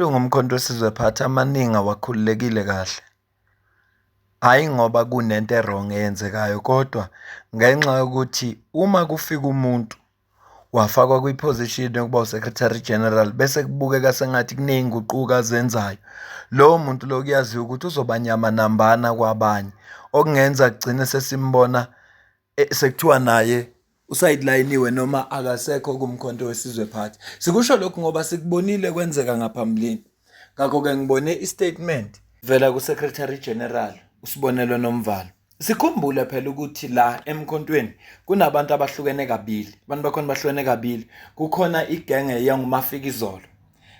Ngumkhonto wesizwe phathi amaningi awakhululekile kahle. Hhayi ngoba kunento e-wrong eyenzekayo, kodwa ngenxa yokuthi uma kufika umuntu wafakwa kwi-position yokuba u-Secretary General bese kubukeka sengathi kuney'nguquko azenzayo. Lowo muntu lo kuyaziwa ukuthi uzoba nyamanambana kwabanye, okungenza kugcine sesimbona sekuthiwa naye usayidilayiniwe noma akasekho kumkhonto wesizwe phathi. Sikusho lokhu ngoba sikubonile kwenzeka ngaphambilini. Ngakho-ke ngibone i-statement vela ku-Secretary General uSibonelo Nomvalo. Sikhumbule phela ukuthi la emkhontweni kunabantu abahlukene kabili. Abantu bakhona bahlukene kabili. Kukhona igenge yanguMafikizolo.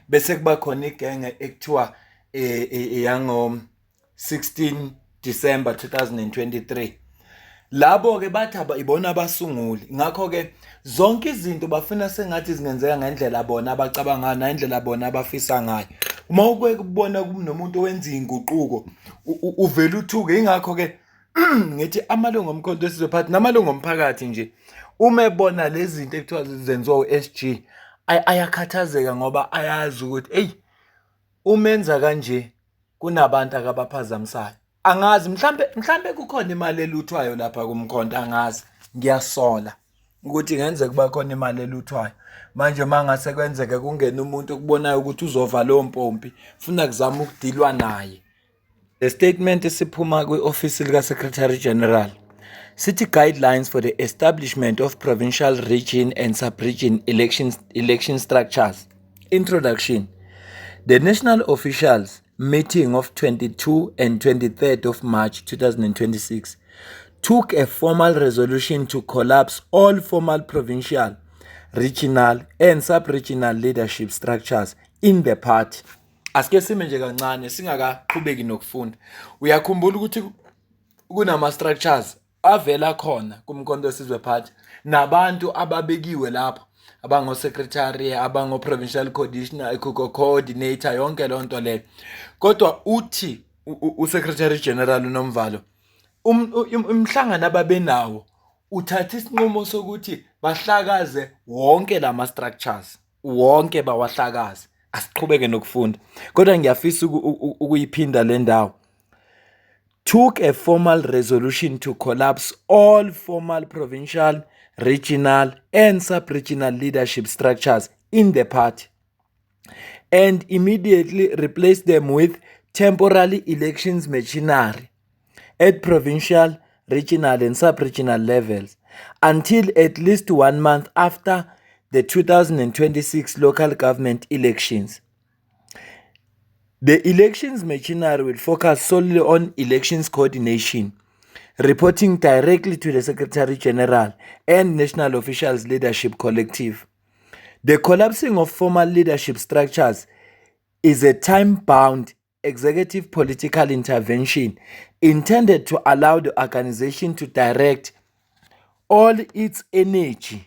Bese kuba khona igenge ekuthiwa yango 16 December 2023. Labo-ke bathi ibona abasunguli. Ngakho-ke zonke izinto bafuna sengathi zingenzeka ngendlela bona abacabanga ngayo ngendlela bona abafisa ngayo. Uma ukubona kunomuntu owenza iy'nguquko uvele uthuke. Ingakho-ke ngithi amalungu omkhonto wesizwe phathi namalungu omphakathi nje uma ebona lezi zinto ekuthiwa zenziwa u-SG ayakhathazeka ngoba ayazi ukuthi eyi umenza kanje kunabantu akabaphazamisayo. Angazi mhlambe kukhona imali eluthwayo lapha kumkhonto, angazi, ngiyasola ukuthi ngenzeka kuba khona imali eluthwayo. Manje mangase kwenzeke kungena umuntu okubonayo ukuthi uzova lowo mpompi funa kuzama ukudilwa naye. Le statement esiphuma kwi-ofisi lika-Secretary General sithi guidelines for the establishment of provincial, region and sub-region election structures. Introduction. The national officials meeting of 22 and 23rd of March 2026 took a formal resolution to collapse all formal provincial, regional and sub-regional leadership structures in the party. Asike sime nje kancane singakaqhubeki nokufunda. Uyakhumbula ukuthi kunama-structures avela khona kumkhonto wesizwe phathi nabantu ababekiwe lapho abango-secretary, abango-provincial coordinator, yonke leyo nto leyo. Kodwa uthi u-Secretary General uNomvalo umhlangano ababenawo uthatha isinqumo sokuthi bahlakaze wonke lama-structures, wonke bawahlakaze. Asiqhubeke nokufunda. Kodwa ngiyafisa ukuyiphinda le ndawo. Took a formal resolution to collapse all formal provincial, regional and sub-regional leadership structures in the party and immediately replace them with temporary elections machinery at provincial, regional and sub-regional levels until at least 1 month after the 2026 local government elections. The elections machinery will focus solely on elections coordination, reporting directly to the Secretary General and National Officials Leadership Collective. The collapsing of formal leadership structures is a time-bound executive political intervention intended to allow the organization to direct all its energy,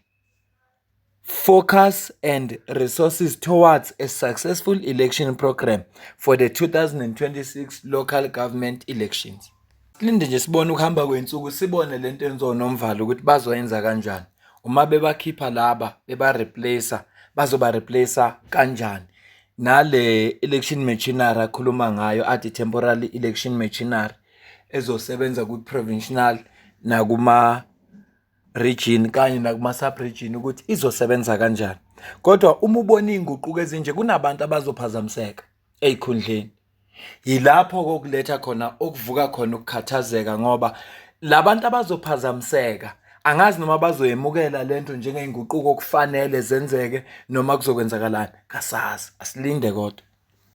focus and resources towards a successful election program for the 2026 local government elections. Linde nje sibone ukuhamba kwensuku sibone lento enziwa uNomvalo ukuthi bazoyenza kanjani. Uma bebakhipha laba beba-replacer bazoba-replacer kanjani. Nale election machinery akhuluma ngayo athi temporary election machinery ezosebenza ku-provincial nakuma region kanye nakuma sub-region ukuthi izosebenza kanjani. Kodwa uma ubona iy'nguquko ezinje kunabantu abazophazamiseka ey'khundleni. Yilapho kokuletha khona okuvuka khona ukukhathazeka ngoba labantu abazophazamiseka angazi noma bazoyemukela lento njengey'nguquko okufanele zenzeke noma kuzokwenzakalani. Kasazi, asilinde kodwa.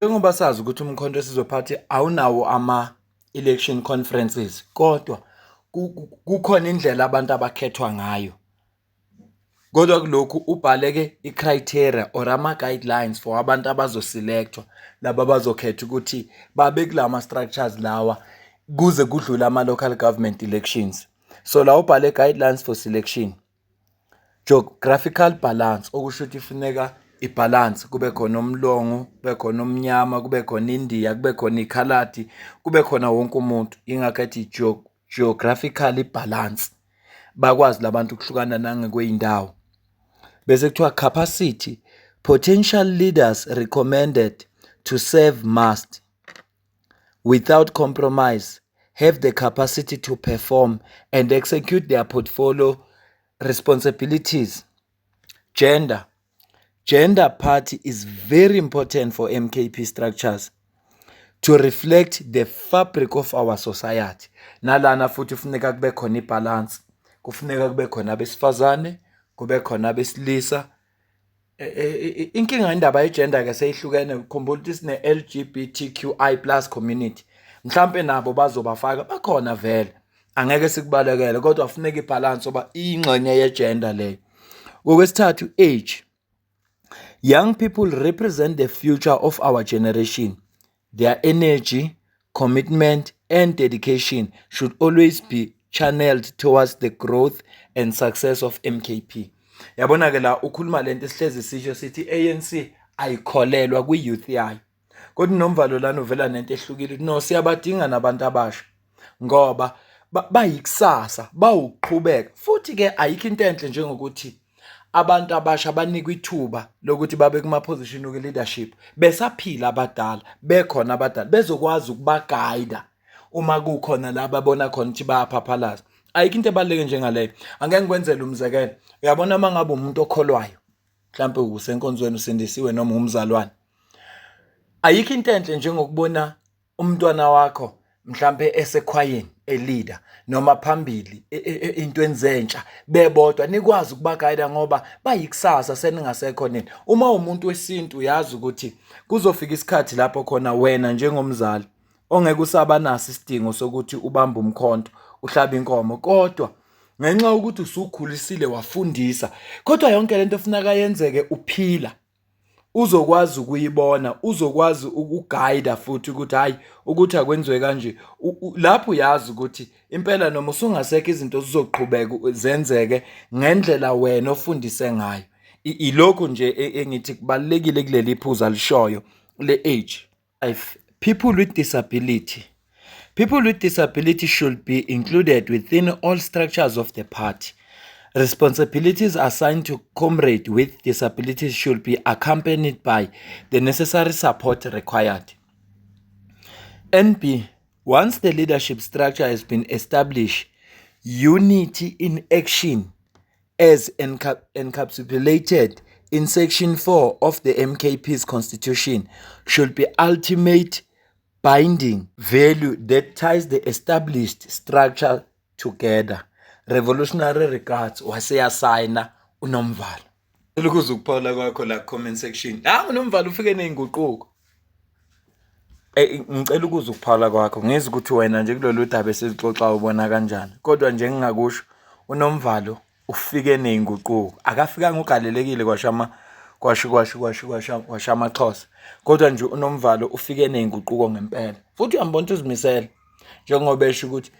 Njengoba sazi ukuthi umkhonto wesizwe phathi awunawo ama-election conferences, kodwa kukhona indlela abantu abakhethwa ngayo. Kodwa kulokhu ubhaleke i-criteria or ama-guidelines for abantu abazoselekthwa laba abazokhetha ukuthi babe kulama structures lawa kuze kudlule ama-local government elections. So la ubhale guidelines for selection. Geographical balance, okusho ukuthi ifuneka ibalance, kube khona umlongo, kube khona umnyama, kube khona India, kube khona ikhaladi, kube khona wonke umuntu. Ingakho ethi geographically balance, bakwazi labantu ukuhlukana nangekwey'ndawo. Bese kuthiwa capacity, potential leaders recommended to serve must, without compromise, have the capacity to perform and execute their portfolio responsibilities. Gender. Gender party is very important for MKP structures to reflect the fabric of our society. Nalana futhi kufuneka kube khona ibalance. Kufuneka kube khona abesifazane, kube khona abesilisa. Inkinga indaba yegender ke seyihlukene, ukukhumbula ukuthi sine LGBTQI+ community. Mhlambe nabo bazobafaka bakhona vele. Angeke sikubalekele kodwa kufuneka ibalance oba ingxenye yegender leyo. Okwesithathu, age. Young people represent the future of our generation. Their energy, commitment, and dedication should always be channeled towards the growth and success of MKP. Yabona ke la ukhuluma lento esihlezi sisho sithi ANC ayikholelwa kwi-youth yayo. Kodwa uNomvalo lana uvela nento ehlukile. No, siyabadinga nabantu abasha ngoba bayikusasa, bawuqhubeka. Futhi ke ayikho into enhle njengokuthi abantu abasha banikwa ithuba lokuthi babe kuma position ku leadership besaphila abadala, bekhona abadala bezokwazi ukubaguide uma kukhona la babona khona ukuthi bayaphaphalaza. Ayikho into ebaluleke njengaleyo. Angeke ngikwenzele umzekelo. Uyabona mangabe umuntu okholwayo, mhlawumbe usenkonzweni usindisiwe noma umzalwane. Ayikho into enhle njengokubona umntwana wakho mhlambe esekhwayeni leader noma phambili into enzentsha bebodwa nikwazi ukubaguide ngoba bayikusasa seningasekho nini. Uma umuntu wesintu uyazi ukuthi kuzofika isikhathi lapho khona wena njengomzali ongeke usaba naso isidingo sokuthi ubambe umkhonto uhlaba inkomo, kodwa ngenxa ukuthi usukhulisile wafundisa, kodwa yonke lento kufuneka yenzeke uphila, uzokwazi ukuyibona, uzokwazi ukuguide futhi ukuthi hayi ukuthi akwenziwe kanje. Lapho uyazi ukuthi impela noma usungasekho izinto zizoqhubeka zenzeke ngendlela wena ofundise ngayo. Ilokho nje engithi kubalekile kuleli iphuzu alishoyo le-age. People with disability. People with disability should be included within all structures of the party. Responsibilities assigned to comrades with disabilities should be accompanied by the necessary support required. NB, once the leadership structure has been established, unity in action as encapsulated in Section 4 of the MKP's Constitution should be ultimate binding value that ties the established structure together. Revolutionary regards, waseyasayina uNomvalo. Ukuze ukuphola kwakho la comment section. uNomvalo ufike nezinguquko. Ngicela ukuze ukuphola kwakho. Ngizwe ukuthi wena nje kulolu daba esizixoxa ubona kanjani. Kodwa nje ngingakusho uNomvalo ufike nezinguquko. Akafikanga ugalelekile kwashama Xhosa. Kodwa nje uNomvalo ufike nezinguquko ngempela. Futhi uyambona ukuthi uzimisele njengoba esho ukuthi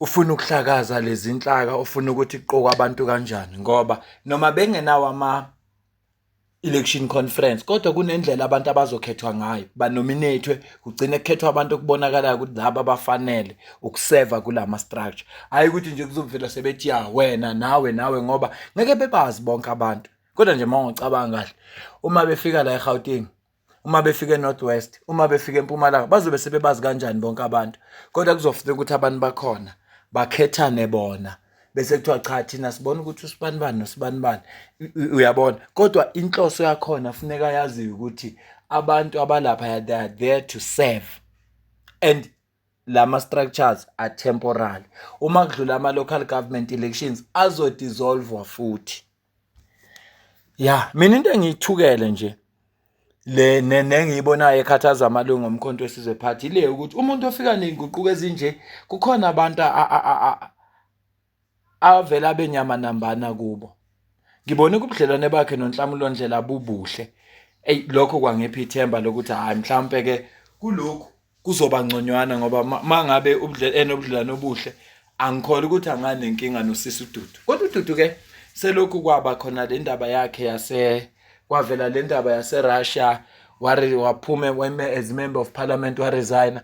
ufuna ukuhlakaza lezi inhlaka, ufuna ukuthi kuqoka abantu kanjani ngoba noma bengenawo ama-election conference kodwa kunendlela abantu abazokhethwa ngayo, banominatwe, kugcine kukhethwa abantu okubonakalayo ukuthi laba abafanele ukuseva kulama structure. Hayi ukuthi nje kuzovela sebethi ya wena nawe ngoba ngeke bebazi bonke abantu. Kodwa nje mawucabanga kahle, uma befika la eGauteng, uma befika eNorth West, uma befika eMpumalanga, bazobe sebebazi kanjani bonke abantu. Kodwa kuzofuneka ukuthi abantu bakhona bakhethane bona bese kuthiwa cha thina sibona ukuthi usibanibani nosibanibani, uyabona. Kodwa inhloso yakhona kufuneka yaziwe ukuthi abantu abalapha they are there to serve and lama structures are temporary. Uma kudlula ama-local government elections azodissolve futhi. Mina into engiyithukele nje le nengiyibonayo ekhathaza amalungu omkhonto wesizwe party ile ukuthi umuntu ofika nezinguquko ezinje kukhona abantu avela abenyama nambana kubo. Ngibone kubudlelwane bakhe noNhlamulo Ndlela bubuhle. Lokho kwangipha ithemba lokuthi hayi mhlawumbe ke kulokhu kuzoba ngconywana ngoba mangabe enobudlelwane obuhle angikholwa ukuthi anganenkinga noSisi uDudu. Kodwa uDudu ke selokhu kwaba khona le ndaba yakhe kwavela le ndaba yaseRussia, waphuma as member of parliament, waresign.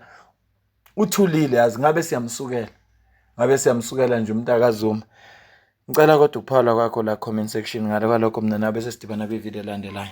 Uthulile yazi, ngabe siyamsukela nje uMtaka Zuma. Ngicela kodwa ukuphola kwakho la comment section ngale kwalokho mina nabe sesidibana kwi video elandelayo.